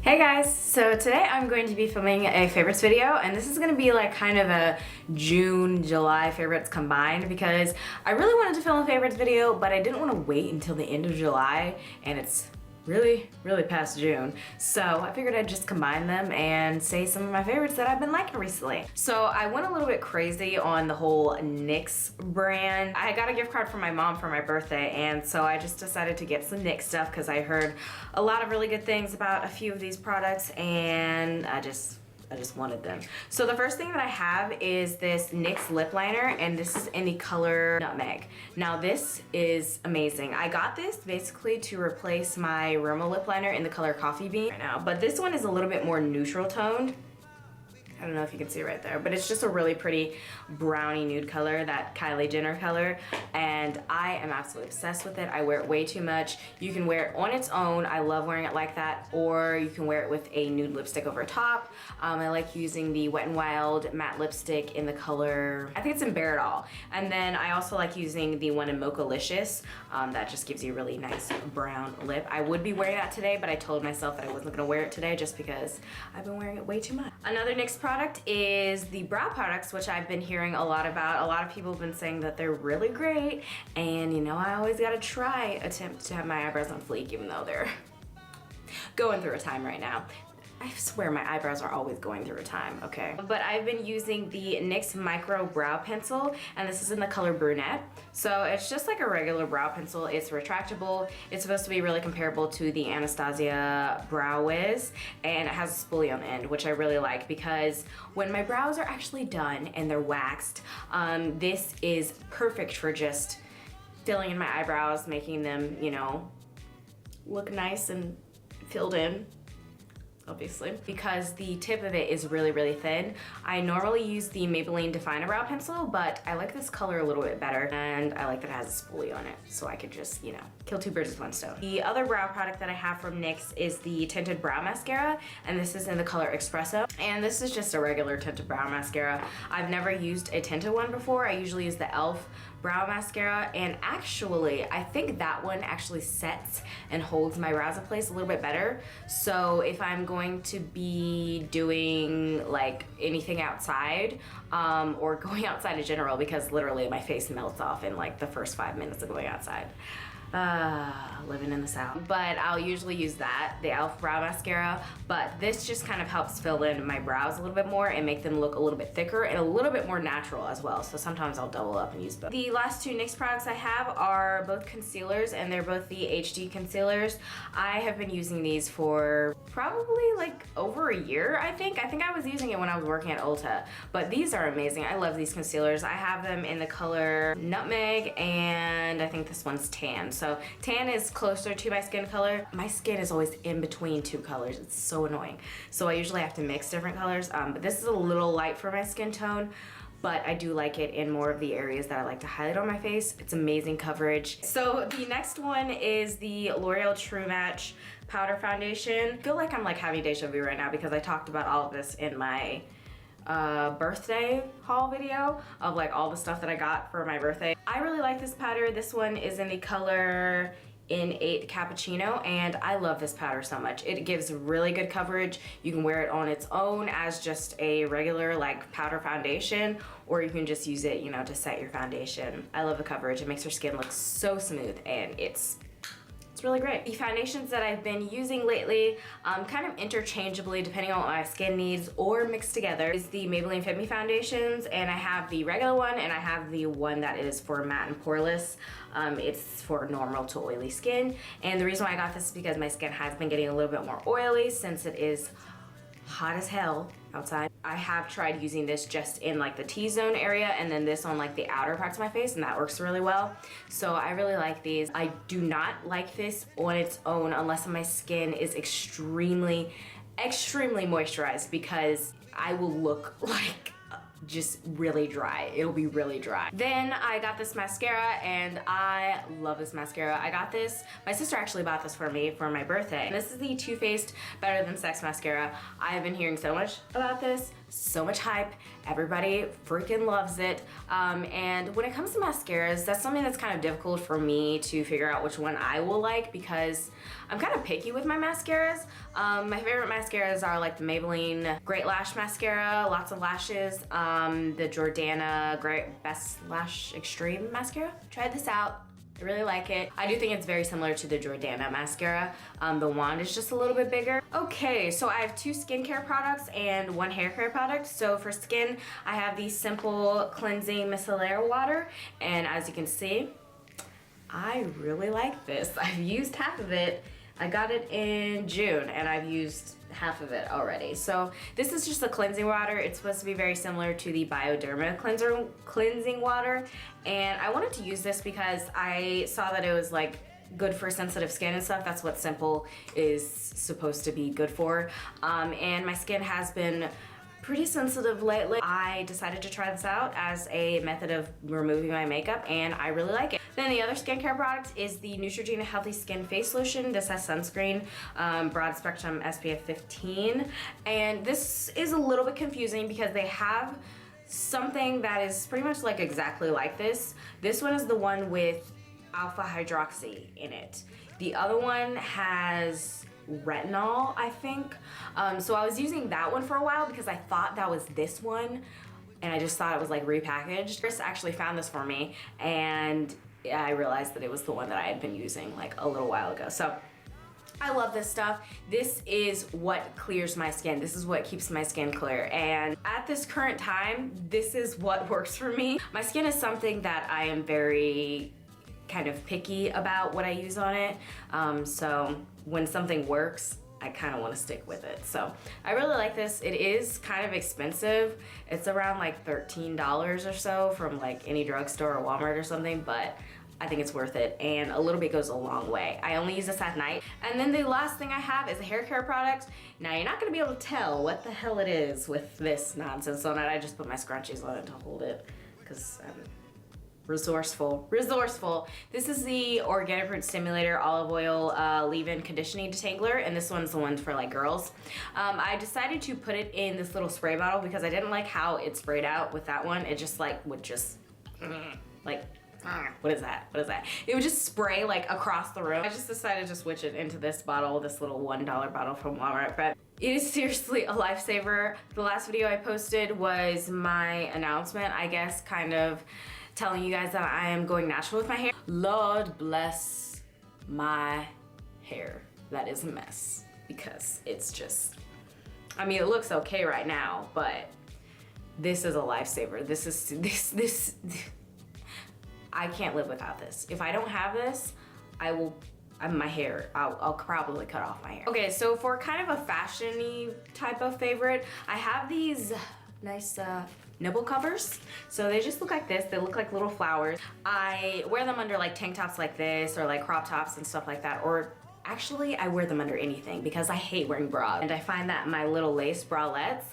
Hey guys, so today I'm going to be filming a favorites video, and this is going to be like kind of a June, July favorites combined because I really wanted to film a favorites video, but I didn't want to wait until the end of July, and it's really past June. So I figured I'd just combine them and say some of my favorites that I've been liking recently. So I went a little bit crazy on the whole NYX brand. I got a gift card from my mom for my birthday, and so I just decided to get some NYX stuff because I heard a lot of really good things about a few of these products, and I just wanted them. So the first thing that I have is this NYX lip liner, and this is in the color Nutmeg. Now this is amazing. I got this basically to replace my Rimmel lip liner in the color Coffee Bean right now, but this one is a little bit more neutral toned. I don't know if you can see right there, but it's just a really pretty brownie nude color, that Kylie Jenner color, and I am absolutely obsessed with it. I wear it way too much. You can wear it on its own. I love wearing it like that, or you can wear it with a nude lipstick over top. I like using the Wet n Wild matte lipstick in the color, I think it's in Bear It All. And then I also like using the one in Mochalicious. That just gives you a really nice brown lip. I would be wearing that today, but I told myself that I wasn't gonna wear it today just because I've been wearing it way too much. Another NYX product is the brow products, which I've been hearing a lot about. A lot of people have been saying that they're really great, and you know, I always gotta attempt to have my eyebrows on fleek, even though they're going through a time right now. I swear my eyebrows are always going through a time, okay? But I've been using the NYX Micro Brow Pencil, and this is in the color Brunette. So it's just like a regular brow pencil. It's retractable. It's supposed to be really comparable to the Anastasia Brow Wiz, and it has a spoolie on the end, which I really like because when my brows are actually done and they're waxed, this is perfect for just filling in my eyebrows, making them, you know, look nice and filled in. Obviously, because the tip of it is really thin. I normally use the Maybelline Define a Brow Pencil, but I like this color a little bit better, and I like that it has a spoolie on it, so I could just, you know, kill two birds with one stone. The other brow product that I have from NYX is the Tinted Brow Mascara, and this is in the color Espresso, and this is just a regular tinted brow mascara. I've never used a tinted one before. I usually use the e.l.f. brow mascara, and actually I think that one actually sets and holds my brows in place a little bit better. So if I'm going to be doing like anything outside, or going outside in general, because literally my face melts off in like the first 5 minutes of going outside. Living in the South. But I'll usually use that, the e.l.f. brow mascara, but this just kind of helps fill in my brows a little bit more and make them look a little bit thicker and a little bit more natural as well. So sometimes I'll double up and use both. The last two NYX products I have are both concealers, and they're both the HD concealers. I have been using these for probably like over a year, I think. I think I was using it when I was working at Ulta, but these are amazing. I love these concealers. I have them in the color Nutmeg, and I think this one's Tan. So tan is closer to my skin color. My skin is always in between two colors. It's so annoying. So I usually have to mix different colors, but this is a little light for my skin tone, but I do like it in more of the areas that I like to highlight on my face. It's amazing coverage. So the next one is the L'Oreal True Match Powder Foundation. I feel like I'm like having deja vu right now because I talked about all of this in my birthday haul video of like all the stuff that I got for my birthday. I really like this powder. This one is in the color In8 Cappuccino, and I love this powder so much. It gives really good coverage. You can wear it on its own as just a regular like powder foundation, or you can just use it, you know, to set your foundation. I love the coverage. It makes your skin look so smooth, and it's really great. The foundations that I've been using lately, kind of interchangeably depending on what my skin needs or mixed together, is the Maybelline Fit Me foundations, and I have the regular one and I have the one that is for matte and poreless. It's for normal to oily skin, and the reason why I got this is because my skin has been getting a little bit more oily since it is hot as hell outside. I have tried using this just in like the T-zone area, and then this on like the outer parts of my face, and that works really well. So I really like these. I do not like this on its own unless my skin is extremely moisturized, because I will look like just really dry. It'll be really dry. Then I got this mascara, and I love this mascara. I got this, my sister actually bought this for me for my birthday. This is the Too Faced Better Than Sex mascara. I have been hearing so much about this so much hype. Everybody freaking loves it. And when it comes to mascaras, that's something that's kind of difficult for me to figure out which one I will like because I'm kind of picky with my mascaras. My favorite mascaras are like the Maybelline Great Lash Mascara, lots of lashes, the Jordana Great Best Lash Extreme Mascara. Tried this out. I really like it. I do think it's very similar to the Jordana mascara. The wand is just a little bit bigger. Okay, so I have 2 skincare products and 1 hair care product. So for skin, I have the Simple Cleansing Micellar Water. And as you can see, I really like this. I've used half of it. I got it in June and I've used half of it already. So this is just a cleansing water. It's supposed to be very similar to the Bioderma cleansing water. And I wanted to use this because I saw that it was like good for sensitive skin and stuff. That's what Simple is supposed to be good for. And my skin has been pretty sensitive lately. I decided to try this out as a method of removing my makeup and I really like it. Then the other skincare product is the NEUTROGENA Healthy Skin Face Lotion. This has sunscreen, broad spectrum SPF 15. And this is a little bit confusing because they have something that is pretty much like exactly like this. This one is the one with alpha hydroxy in it. The other one has retinol, I think. So I was using that one for a while because I thought that was this one and I just thought it was like repackaged. Chris actually found this for me and I realized that it was the one that I had been using like a little while ago. So I love this stuff. This is what clears my skin. This is what keeps my skin clear. And at this current time, this is what works for me. My skin is something that I am very kind of picky about what I use on it. So when something works, I kind of want to stick with it. So I really like this. It is kind of expensive. It's around like $13 or so from like any drugstore or Walmart or something, but I think it's worth it and a little bit goes a long way. I only use this at night. And then the last thing I have is a hair care product. Now you're not gonna be able to tell what the hell it is with this nonsense on it. I just put my scrunchies on it to hold it because I'm resourceful. This is the Organic Root Stimulator Olive Oil Leave-In Conditioning Detangler, and this one's the one for like girls. I decided to put it in this little spray bottle because I didn't like how it sprayed out with that one. It just like would just like, what is that? It would just spray like across the room. I just decided to switch it into this bottle, this little $1 bottle from Walmart, but it is seriously a lifesaver. The last video I posted was my announcement, I guess, kind of telling you guys that I am going natural with my hair. Lord bless my hair. That is a mess because it's just, I mean, it looks okay right now, but this is a lifesaver. This I can't live without this. If I don't have this, I will, my hair, I'll probably cut off my hair. Okay, so for kind of a fashion-y type of favorite, I have these nice nipple covers. So they just look like this. They look like little flowers. I wear them under like tank tops like this or like crop tops and stuff like that. Or actually I wear them under anything because I hate wearing bras. And I find that my little lace bralettes,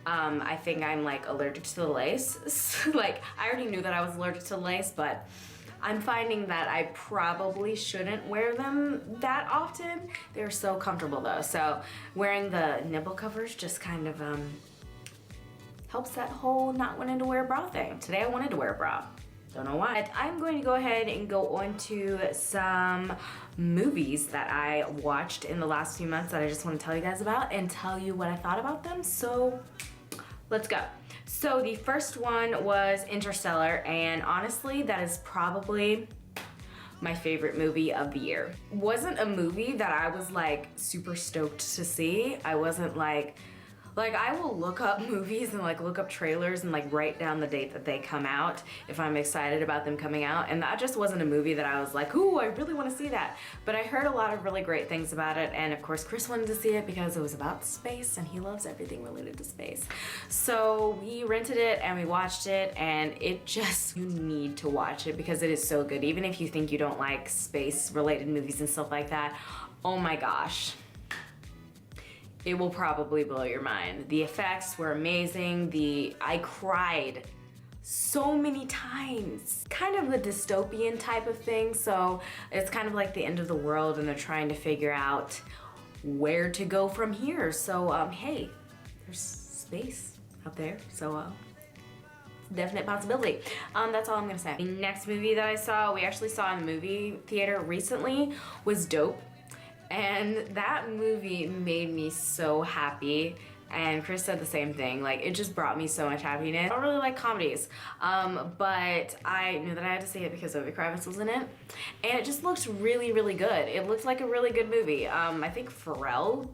I think I'm like allergic to the lace. Like I already knew that I was allergic to the lace, but I'm finding that I probably shouldn't wear them that often. They're so comfortable though. So wearing the nipple covers just kind of helps that whole not wanting to wear a bra thing. Today I wanted to wear a bra. Don't know why. But I'm going to go ahead and go on to some movies that I watched in the last few months that I just want to tell you guys about and tell you what I thought about them. So let's go. So the first one was Interstellar, and honestly that is probably my favorite movie of the year. Wasn't a movie that I was like super stoked to see. I wasn't like I will look up movies and like look up trailers and like write down the date that they come out if I'm excited about them coming out, and that just wasn't a movie that I was like, ooh, I really want to see that. But I heard a lot of really great things about it, and of course Chris wanted to see it because it was about space and he loves everything related to space. So we rented it and we watched it, and it just, you need to watch it because it is so good. Even if you think you don't like space related movies and stuff like that, oh my gosh. It will probably blow your mind. The effects were amazing. I cried so many times. Kind of a dystopian type of thing, so it's kind of like the end of the world and they're trying to figure out where to go from here. So hey, there's space. out there, so definite possibility. That's all I'm gonna say. The next movie that I saw, we actually saw in the movie theater recently, was Dope. And that movie made me so happy. And Chris said the same thing. Like, it just brought me so much happiness. I don't really like comedies, but I knew that I had to see it because Zoe Kravitz was in it. And it just looked really, really good. It looked like a really good movie. I think Pharrell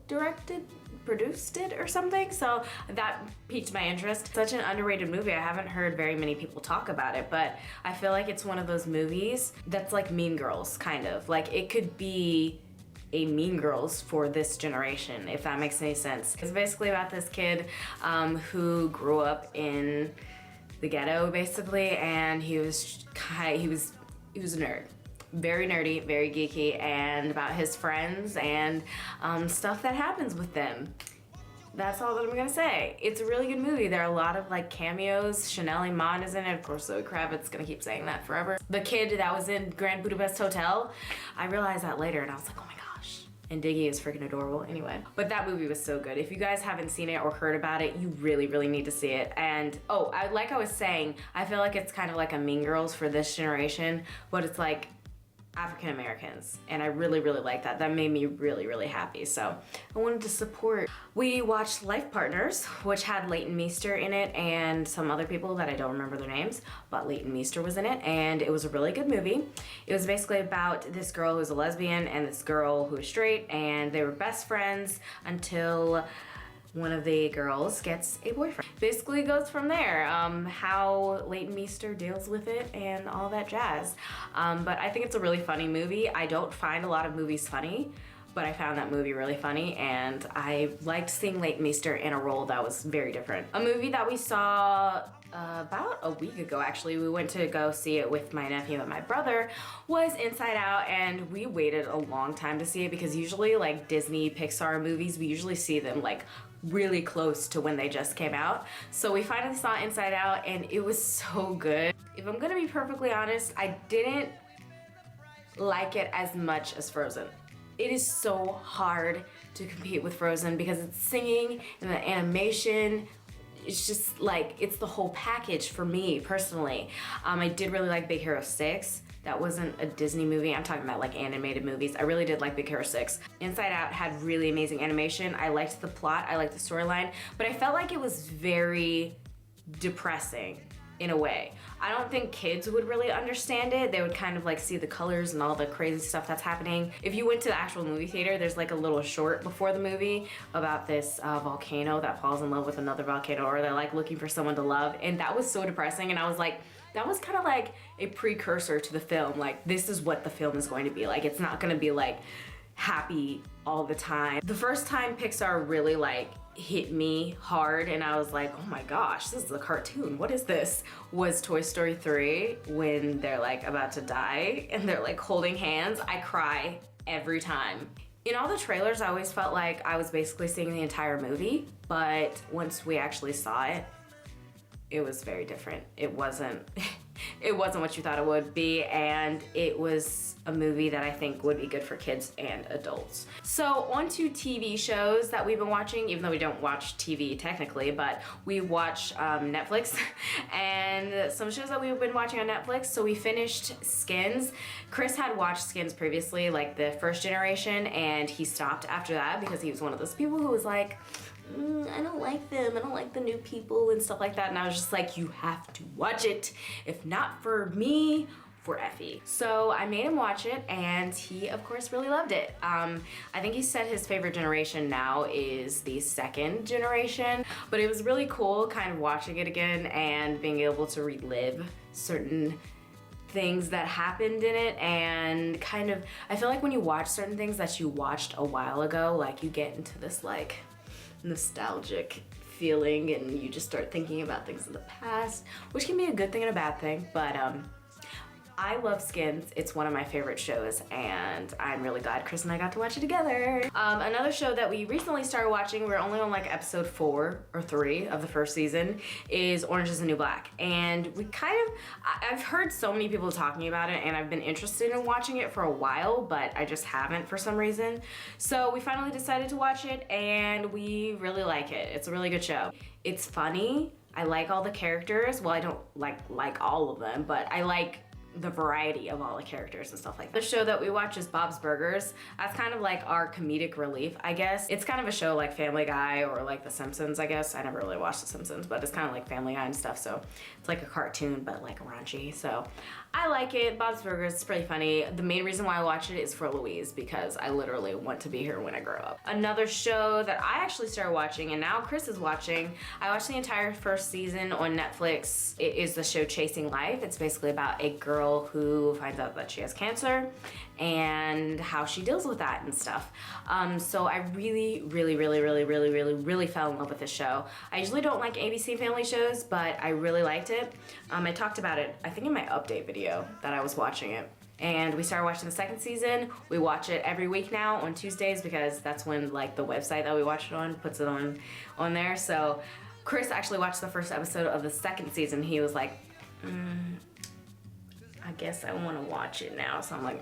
produced it or something, so that piqued my interest. Such an underrated movie. I haven't heard very many people talk about it, but I feel like it's one of those movies that's like Mean Girls, kind of. Like, it could be a Mean Girls for this generation, if that makes any sense. It's basically about this kid who grew up in the ghetto, basically, and he was a nerd. Very nerdy, very geeky, and about his friends and stuff that happens with them. That's all that I'm gonna say. It's a really good movie. There are a lot of like cameos. Chanel Iman is in it. Of course, Zoe Kravitz, gonna keep saying that forever. The kid that was in Grand Budapest Hotel, I realized that later and I was like, oh my gosh. And Diggy is freaking adorable anyway. But that movie was so good. If you guys haven't seen it or heard about it, you really, really need to see it. And like I was saying, I feel like it's kind of like a Mean Girls for this generation, but it's like African Americans, and I really, really like that. That made me really, really happy, so I wanted to support. We watched Life Partners, which had Leighton Meester in it and some other people that I don't remember their names, but Leighton Meester was in it, and it was a really good movie. It was basically about this girl who's a lesbian and this girl who is straight, and they were best friends until one of the girls gets a boyfriend. Basically goes from there, how Leighton Meester deals with it and all that jazz. But I think it's a really funny movie. I don't find a lot of movies funny, but I found that movie really funny, and I liked seeing Leighton Meester in a role that was very different. A movie that we saw about a week ago, actually, we went to go see it with my nephew and my brother, was Inside Out, and we waited a long time to see it because usually like Disney, Pixar movies, we usually see them like really close to when they just came out. So we finally saw Inside Out and it was so good. If I'm gonna be perfectly honest, I didn't like it as much as Frozen. It is so hard to compete with Frozen because it's singing and the animation. It's just like, it's the whole package for me personally. I did really like Big Hero 6. That wasn't a Disney movie. I'm talking about like animated movies. I really did like Big Hero 6. Inside Out had really amazing animation. I liked the plot, I liked the storyline, but I felt like it was very depressing in a way. I don't think kids would really understand it. They would kind of like see the colors and all the crazy stuff that's happening. If you went to the actual movie theater, there's like a little short before the movie about this volcano that falls in love with another volcano, or they're like looking for someone to love. And that was so depressing. And I was like, that was kind of like a precursor to the film. Like, this is what the film is going to be like. It's not gonna be like happy all the time. The first time Pixar really like hit me hard and I was like, oh my gosh, this is a cartoon, what is this? Was Toy Story 3, when they're like about to die and they're like holding hands. I cry every time. In all the trailers, I always felt like I was basically seeing the entire movie, but once we actually saw it, it was very different. It wasn't what you thought it would be, and it was a movie that I think would be good for kids and adults. So on to TV shows that we've been watching, even though we don't watch TV technically, but we watch Netflix and some shows that we've been watching on Netflix. So we finished Skins. Chris had watched Skins previously, like the first generation, and he stopped after that because he was one of those people who was like, I don't like them, I don't like the new people and stuff like that. And I was just like, you have to watch it. If not for me, for Effie. So I made him watch it and he of course really loved it. I think he said his favorite generation now is the second generation, but it was really cool kind of watching it again and being able to relive certain things that happened in it, and kind of, I feel like when you watch certain things that you watched a while ago, like you get into this like nostalgic feeling and you just start thinking about things in the past, which can be a good thing and a bad thing, but I love Skins. It's one of my favorite shows, and I'm really glad Chris and I got to watch it together. Another show that we recently started watching, we're only on like episode 4 or 3 of the first season, is Orange is the New Black. And we I've heard so many people talking about it, and I've been interested in watching it for a while, but I just haven't for some reason. So we finally decided to watch it, and we really like it. It's a really good show. It's funny. I like all the characters. Well, I don't like all of them, but I like the variety of all the characters and stuff like that. The show that we watch is Bob's Burgers. That's kind of like our comedic relief, I guess. It's kind of a show like Family Guy or like The Simpsons, I guess. I never really watched The Simpsons, but it's kind of like Family Guy and stuff, so it's like a cartoon, but like raunchy, so I like it. Bob's Burgers is pretty funny. The main reason why I watch it is for Louise, because I literally want to be here when I grow up. Another show that I actually started watching, and now Chris is watching, I watched the entire first season on Netflix. It is the show Chasing Life. It's basically about a girl who finds out that she has cancer and how she deals with that and stuff. So I really fell in love with this show. I usually don't like ABC family shows, but I really liked it. I talked about it, I think, in my update video that I was watching it. And we started watching the second season. We watch it every week now on Tuesdays, because that's when like the website that we watch it on puts it on there. So Chris actually watched the first episode of the second season. He was like, I guess I want to watch it now. So I'm like,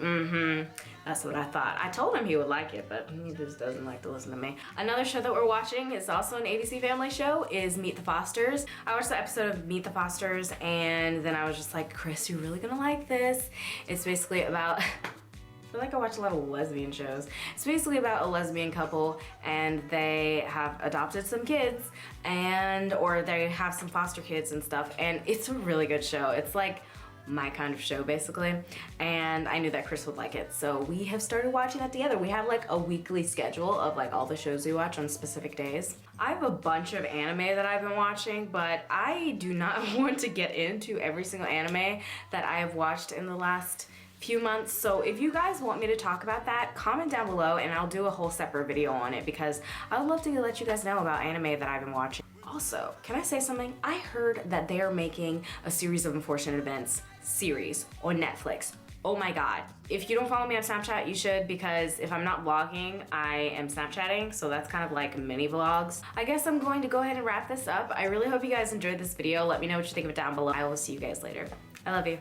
that's what I thought. I told him he would like it, but he just doesn't like to listen to me. Another show that we're watching is also an ABC Family show, is Meet the Fosters. I watched the episode of Meet the Fosters, and then I was just like, Chris, you're really gonna like this. It's basically about, I feel like I watch a lot of lesbian shows. It's basically about a lesbian couple, and they have adopted some kids, or they have some foster kids and stuff, and it's a really good show. It's like my kind of show, basically, and I knew that Chris would like it, so we have started watching that together. We have like a weekly schedule of like all the shows we watch on specific days. I have a bunch of anime that I've been watching, but I do not want to get into every single anime that I have watched in the last few months. So if you guys want me to talk about that, comment down below and I'll do a whole separate video on it, because I would love to let you guys know about anime that I've been watching. Also, can I say something? I heard that they are making a Series of Unfortunate Events series on Netflix. Oh my god. If you don't follow me on Snapchat, you should, because if I'm not vlogging, I am Snapchatting, so that's kind of like mini vlogs. I guess I'm going to go ahead and wrap this up. I really hope you guys enjoyed this video. Let me know what you think of it down below. I will see you guys later. I love you.